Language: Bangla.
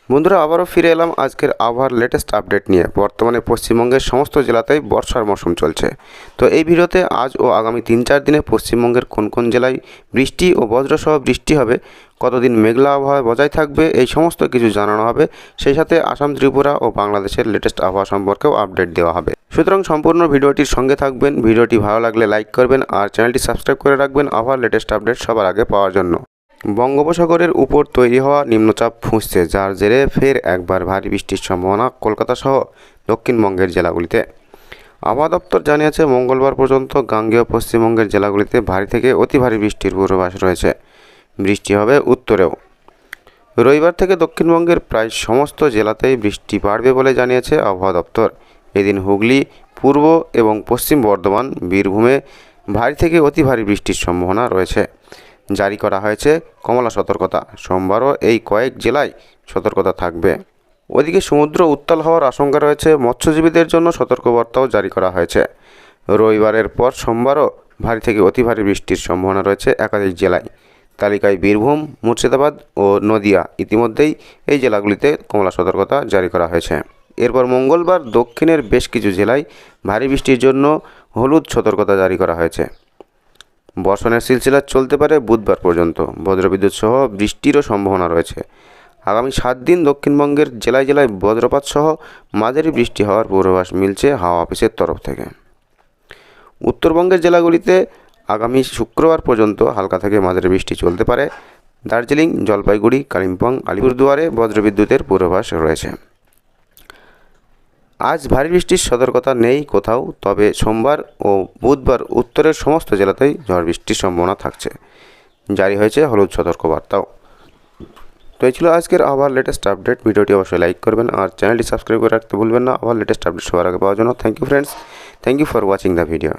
বন্ধুরা আবারও ফিরে এলাম আজকের আবহাওয়ার লেটেস্ট আপডেট নিয়ে। বর্তমানে পশ্চিমবঙ্গের সমস্ত জেলাতেই বর্ষার মৌসুম চলছে। তো এই ভিডিওতে আজ ও আগামী 3-4 দিনে পশ্চিমবঙ্গের কোন কোন জেলায় বৃষ্টি ও বজ্রসহ বৃষ্টি হবে, কতদিন মেঘলা আবহাওয়া বজায় থাকবে, এই সমস্ত কিছু জানানো হবে। সেই সাথে আসাম, ত্রিপুরা ও বাংলাদেশের লেটেস্ট আবহাওয়া সম্পর্কেও আপডেট দেওয়া হবে। সুতরাং সম্পূর্ণ ভিডিওটির সঙ্গে থাকবেন। ভিডিওটি ভালো লাগলে লাইক করবেন আর চ্যানেলটি সাবস্ক্রাইব করে রাখবেন আবহাওয়ার লেটেস্ট আপডেট সবার আগে পাওয়ার জন্য। বঙ্গোপসাগরের উপর তৈরি হওয়া নিম্নচাপ ফুঁসছে, যার জেরে ফের একবার ভারী বৃষ্টির সম্ভাবনা কলকাতা সহ দক্ষিণবঙ্গের জেলাগুলিতে। আবহাওয়া দপ্তর জানিয়েছে মঙ্গলবার পর্যন্ত গাঙ্গেয় পশ্চিমবঙ্গের জেলাগুলিতে ভারী থেকে অতি ভারী বৃষ্টির পূর্বাভাস রয়েছে। বৃষ্টি হবে উত্তরেও। রবিবার থেকে দক্ষিণবঙ্গের প্রায় সমস্ত জেলাতেই বৃষ্টি বাড়বে বলে জানিয়েছে আবহাওয়া দপ্তর। এদিন হুগলি, পূর্ব এবং পশ্চিম বর্ধমান, বীরভূমে ভারী থেকে অতি ভারী বৃষ্টির সম্ভাবনা রয়েছে। জারি করা হয়েছে কমলা সতর্কতা। সোমবারও এই কয়েক জেলায় সতর্কতা থাকবে। ওদিকে সমুদ্র উত্তাল হওয়ার আশঙ্কা রয়েছে, মৎস্যজীবীদের জন্য সতর্কবার্তাও জারি করা হয়েছে। রবিবারের পর সোমবারও ভারী থেকে অতি ভারী বৃষ্টির সম্ভাবনা রয়েছে একাধিক জেলায়। তালিকায় বীরভূম, মুর্শিদাবাদ ও নদিয়া। ইতিমধ্যেই এই জেলাগুলিতে কমলা সতর্কতা জারি করা হয়েছে। এরপর মঙ্গলবার দক্ষিণের বেশ কিছু জেলায় ভারী বৃষ্টির জন্য হলুদ সতর্কতা জারি করা হয়েছে। বর্ষণের সিলসিলা চলতে পারে বুধবার পর্যন্ত। বজ্রবিদ্যুৎ সহ বৃষ্টিরও সম্ভাবনা রয়েছে। আগামী 7 দিন দক্ষিণবঙ্গের জেলায় জেলায় বজ্রপাত সহ মাঝারি বৃষ্টি হওয়ার পূর্বাভাস মিলছে হাওয়া অফিসের তরফ থেকে। উত্তরবঙ্গের জেলাগুলিতে আগামী শুক্রবার পর্যন্ত হালকা থেকে মাঝারি বৃষ্টি চলতে পারে। দার্জিলিং, জলপাইগুড়ি, কালিম্পং, আলিপুরদুয়ারে বজ্রবিদ্যুতের পূর্বাভাস রয়েছে। আজ ভারী বৃষ্টির সতর্কতা নেই কোথাও, তবে সোমবার ও বুধবার উত্তরের সমস্ত জেলাতেই ঝড় বৃষ্টির সম্ভাবনা থাকছে। জারি হয়েছে হলুদ সতর্কবার্তাও। তো এই ছিল আজকের আবহাওয়ার লেটেস্ট আপডেট। ভিডিওটি অবশ্যই লাইক করবেন আর চ্যানেলটি সাবস্ক্রাইব করে রাখতে ভুলবেন না আবহাওয়ার লেটেস্ট আপডেট সবার আগে পাওয়ার জন্য। Thank you friends, thank you for watching the video.